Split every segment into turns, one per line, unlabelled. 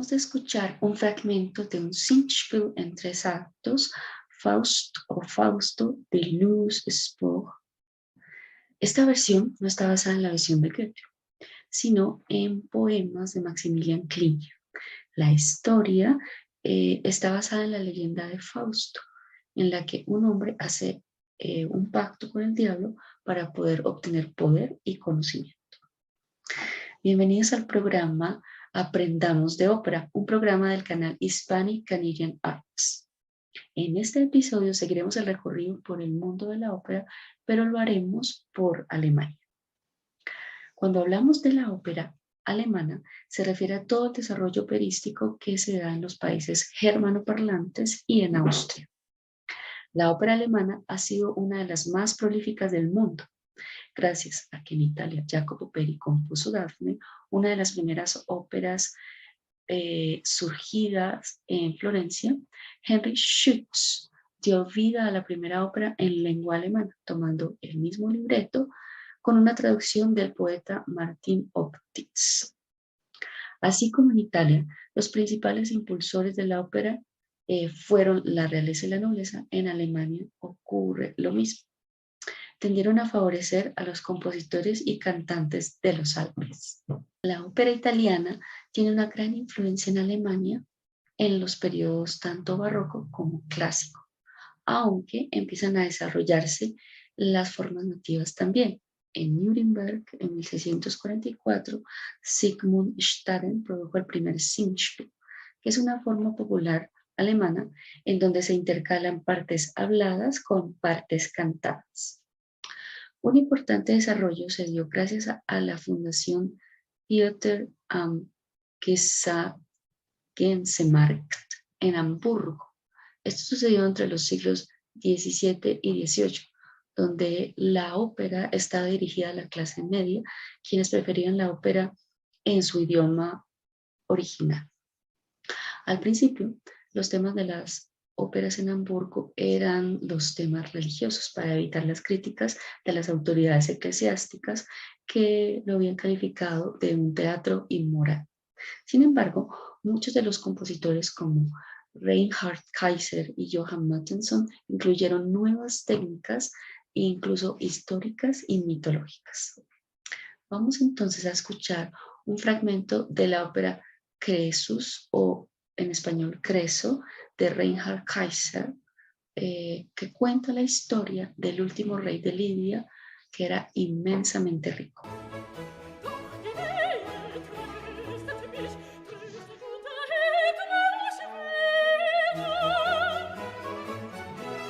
Acabamos de escuchar un fragmento de un Singspiel en 3 actos, Faust o Fausto de Louis Spohr. Esta versión no está basada en la versión de Goethe, sino en poemas de Maximilian Klinger. La historia está basada en la leyenda de Fausto, en la que un hombre hace un pacto con el diablo para poder obtener poder y conocimiento. Bienvenidos al programa Aprendamos de Ópera, un programa del canal Hispanic Canadian Arts. En este episodio seguiremos el recorrido por el mundo de la ópera, pero lo haremos por Alemania. Cuando hablamos de la ópera alemana, se refiere a todo el desarrollo operístico que se da en los países germanoparlantes y en Austria. La ópera alemana ha sido una de las más prolíficas del mundo, gracias a que en Italia Jacopo Peri compuso Dafne, una de las primeras óperas surgidas en Florencia. Heinrich Schütz dio vida a la primera ópera en lengua alemana, tomando el mismo libreto con una traducción del poeta Martin Opitz. Así como en Italia, los principales impulsores de la ópera fueron la realeza y la nobleza. En Alemania ocurre lo mismo. Tendieron a favorecer a los compositores y cantantes de los Alpes. La ópera italiana tiene una gran influencia en Alemania en los periodos tanto barroco como clásico, aunque empiezan a desarrollarse las formas nativas también. En Nuremberg, en 1644, Sigmund Staden produjo el primer Singspiel, que es una forma popular alemana en donde se intercalan partes habladas con partes cantadas. Un importante desarrollo se dio gracias a la Fundación Theater am Gesangsmarkt en Hamburgo. Esto sucedió entre los siglos XVII y XVIII, donde la ópera estaba dirigida a la clase media, quienes preferían la ópera en su idioma original. Al principio, los temas de las óperas en Hamburgo eran los temas religiosos para evitar las críticas de las autoridades eclesiásticas que lo habían calificado de un teatro inmoral. Sin embargo, muchos de los compositores como Reinhard Kaiser y Johann Mattheson incluyeron nuevas técnicas, incluso históricas y mitológicas. Vamos entonces a escuchar un fragmento de la ópera Cresus, o en español Creso, de Reinhard Kaiser, que cuenta la historia del último rey de Lidia, que era inmensamente rico.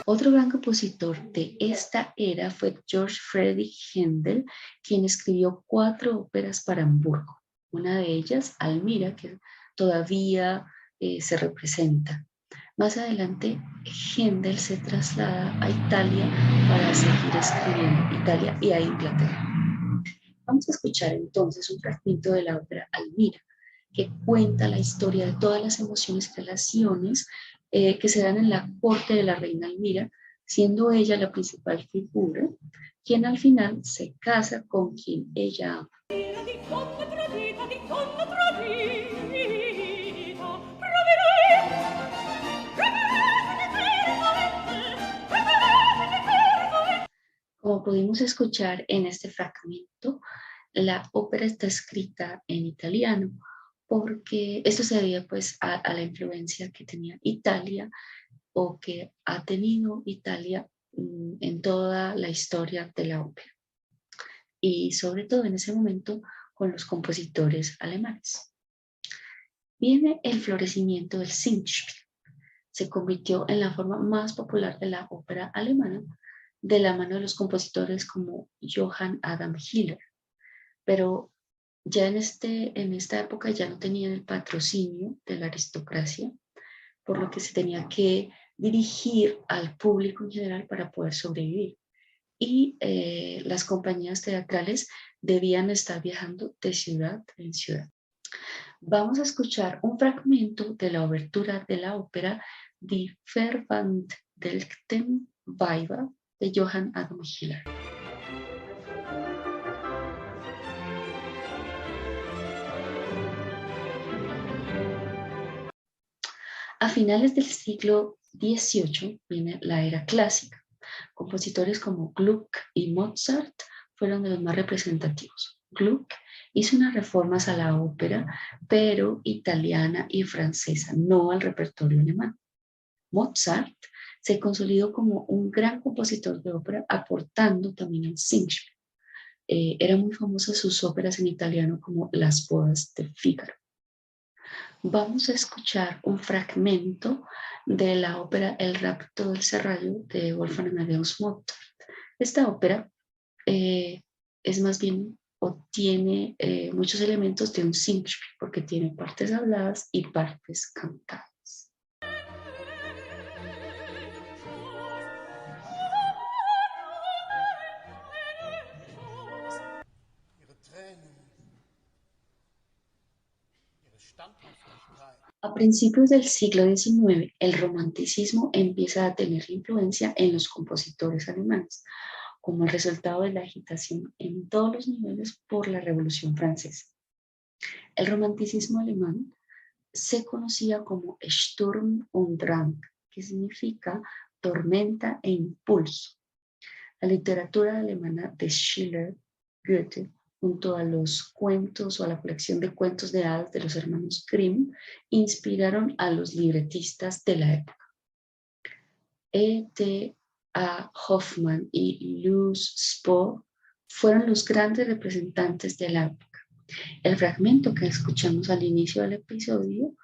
Otro gran compositor de esta era fue Georg Friedrich Händel, quien escribió 4 óperas para Hamburgo. Una de ellas, Almira, que todavía se representa. Más adelante, Händel se traslada a Italia para seguir escribiendo, Italia y a Inglaterra. Vamos a escuchar entonces un fragmento de la ópera Almira, que cuenta la historia de todas las emociones y relaciones que se dan en la corte de la reina Almira, siendo ella la principal figura, quien al final se casa con quien ella ama. Como pudimos escuchar en este fragmento, la ópera está escrita en italiano, porque esto se debía pues a la influencia que tenía Italia o que ha tenido Italia en toda la historia de la ópera, y sobre todo en ese momento con los compositores alemanes. Viene el florecimiento del Singspiel. Se convirtió en la forma más popular de la ópera alemana, de la mano de los compositores como Johann Adam Hiller, pero ya en esta época ya no tenían el patrocinio de la aristocracia, por lo que se tenía que dirigir al público en general para poder sobrevivir. Y las compañías teatrales debían estar viajando de ciudad en ciudad. Vamos a escuchar un fragmento de la obertura de la ópera Die Verwandlten Weiber de Johann Adam Hiller. finales del siglo XVIII viene la era clásica. Compositores como Gluck y Mozart fueron de los más representativos. Gluck hizo unas reformas a la ópera, pero italiana y francesa, no al repertorio alemán. Mozart se consolidó como un gran compositor de ópera, aportando también al Singspiel. Eran muy famosas sus óperas en italiano como Las bodas de Fígaro. Vamos a escuchar un fragmento de la ópera El rapto del serrallo de Wolfgang Amadeus Mozart. Esta ópera es más bien o tiene muchos elementos de un Singspiel porque tiene partes habladas y partes cantadas. A principios del siglo XIX, el romanticismo empieza a tener influencia en los compositores alemanes, como el resultado de la agitación en todos los niveles por la Revolución Francesa. El romanticismo alemán se conocía como Sturm und Drang, que significa tormenta e impulso. La literatura alemana de Schiller, Goethe, junto a los cuentos o a la colección de cuentos de hadas de los hermanos Grimm, inspiraron a los libretistas de la época. E.T.A. Hoffmann y Luz Spohr fueron los grandes representantes de la época. El fragmento que escuchamos al inicio del episodio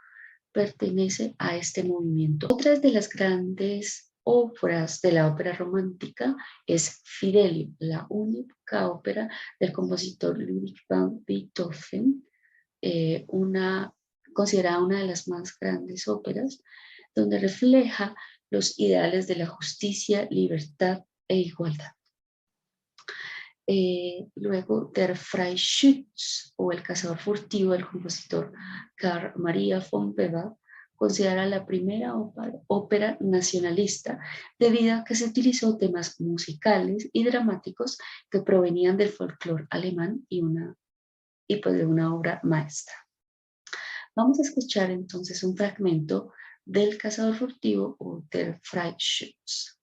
pertenece a este movimiento. Otra de las grandes obras de la ópera romántica es Fidelio, la única ópera del compositor Ludwig van Beethoven, considerada una de las más grandes óperas, donde refleja los ideales de la justicia, libertad e igualdad. Luego Der Freischütz o El cazador furtivo del compositor Karl Maria von Weber considera la primera ópera nacionalista debido a que se utilizó temas musicales y dramáticos que provenían del folclore alemán y pues de una obra maestra. Vamos a escuchar entonces un fragmento del cazador furtivo o Der Freischütz.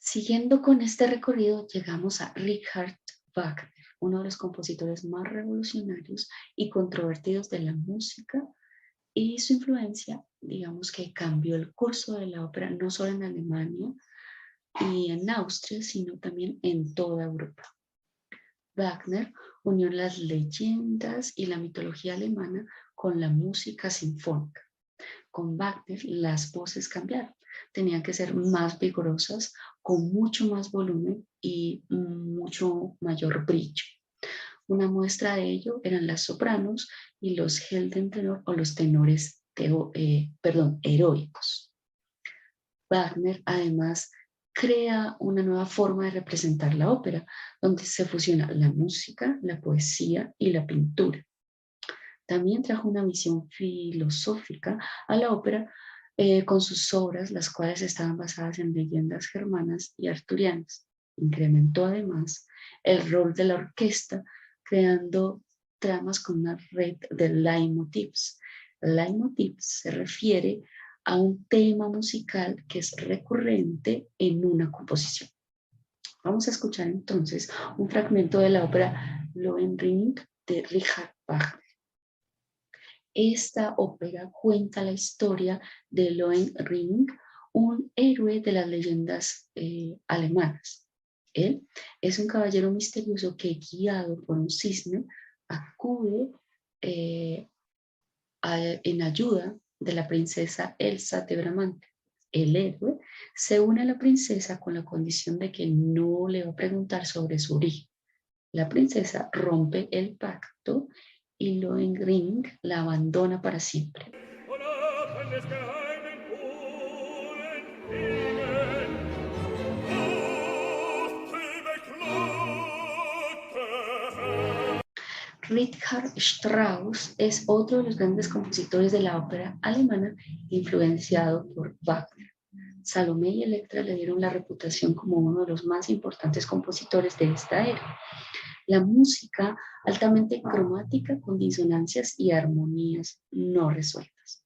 Siguiendo con este recorrido, llegamos a Richard Wagner, uno de los compositores más revolucionarios y controvertidos de la música, y su influencia, digamos que cambió el curso de la ópera, no solo en Alemania y en Austria, sino también en toda Europa. Wagner unió las leyendas y la mitología alemana con la música sinfónica. Con Wagner las voces cambiaron, tenían que ser más vigorosas, con mucho más volumen y mucho mayor brillo. Una muestra de ello eran las sopranos y los Heldentenor o los tenores heroicos. Wagner además crea una nueva forma de representar la ópera, donde se fusiona la música, la poesía y la pintura. También trajo una visión filosófica a la ópera con sus obras, las cuales estaban basadas en leyendas germanas y arturianas. Incrementó además el rol de la orquesta, creando tramas con una red de leitmotivs. Leitmotivs se refiere a un tema musical que es recurrente en una composición. Vamos a escuchar entonces un fragmento de la ópera Lohengrin de Richard Wagner. Esta ópera cuenta la historia de Lohengrin, un héroe de las leyendas alemanas. Él es un caballero misterioso que, guiado por un cisne, acude en ayuda de la princesa Elsa de Bramante. El héroe se une a la princesa con la condición de que no le va a preguntar sobre su origen. La princesa rompe el pacto y Lohengrin la abandona para siempre. Richard Strauss es otro de los grandes compositores de la ópera alemana influenciado por Wagner. Salomé y Electra le dieron la reputación como uno de los más importantes compositores de esta era. La música altamente cromática con disonancias y armonías no resueltas.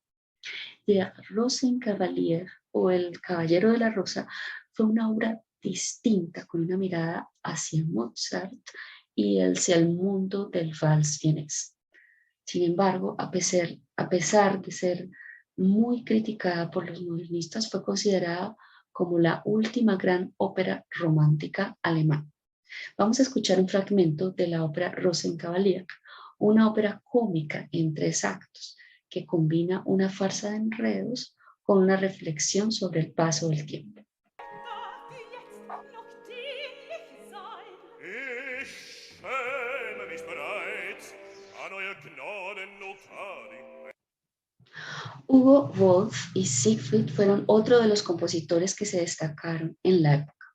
De Rosenkavalier o El Caballero de la Rosa fue una obra distinta con una mirada hacia Mozart y hacia el mundo del vals vienés. Sin embargo, a pesar de ser muy criticada por los modernistas, fue considerada como la última gran ópera romántica alemana. Vamos a escuchar un fragmento de la ópera Rosenkavalier, una ópera cómica en 3 actos que combina una farsa de enredos con una reflexión sobre el paso del tiempo. Hugo Wolf y Siegfried fueron otro de los compositores que se destacaron en la época.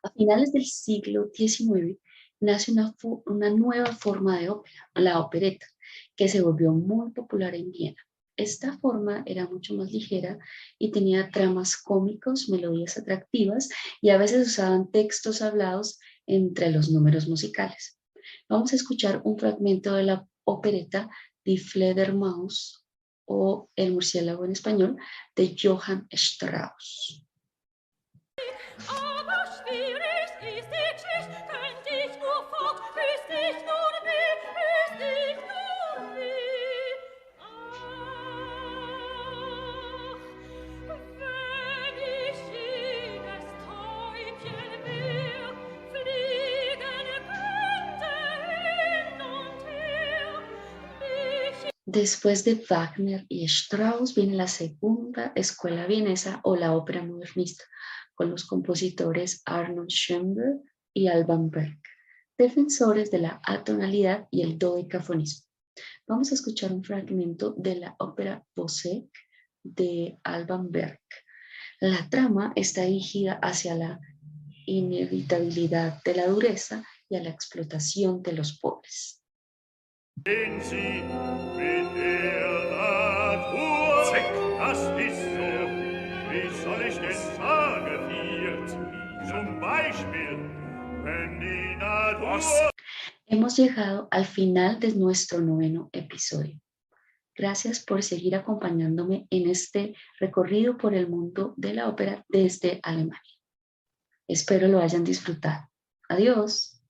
A finales del siglo XIX nace una nueva forma de ópera, la opereta, que se volvió muy popular en Viena. Esta forma era mucho más ligera y tenía tramas cómicos, melodías atractivas y a veces usaban textos hablados entre los números musicales. Vamos a escuchar un fragmento de la opereta Die Fledermaus o El murciélago en español de Johann Strauss. Después de Wagner y Strauss viene la segunda escuela vienesa o la ópera modernista, con los compositores Arnold Schoenberg y Alban Berg, defensores de la atonalidad y el dodecafonismo. Vamos a escuchar un fragmento de la ópera Wozzeck de Alban Berg. La trama está dirigida hacia la inevitabilidad de la dureza y a la explotación de los pobres. Hemos llegado al final de nuestro 9º episodio. Gracias por seguir acompañándome en este recorrido por el mundo de la ópera desde Alemania. Espero lo hayan disfrutado. Adiós.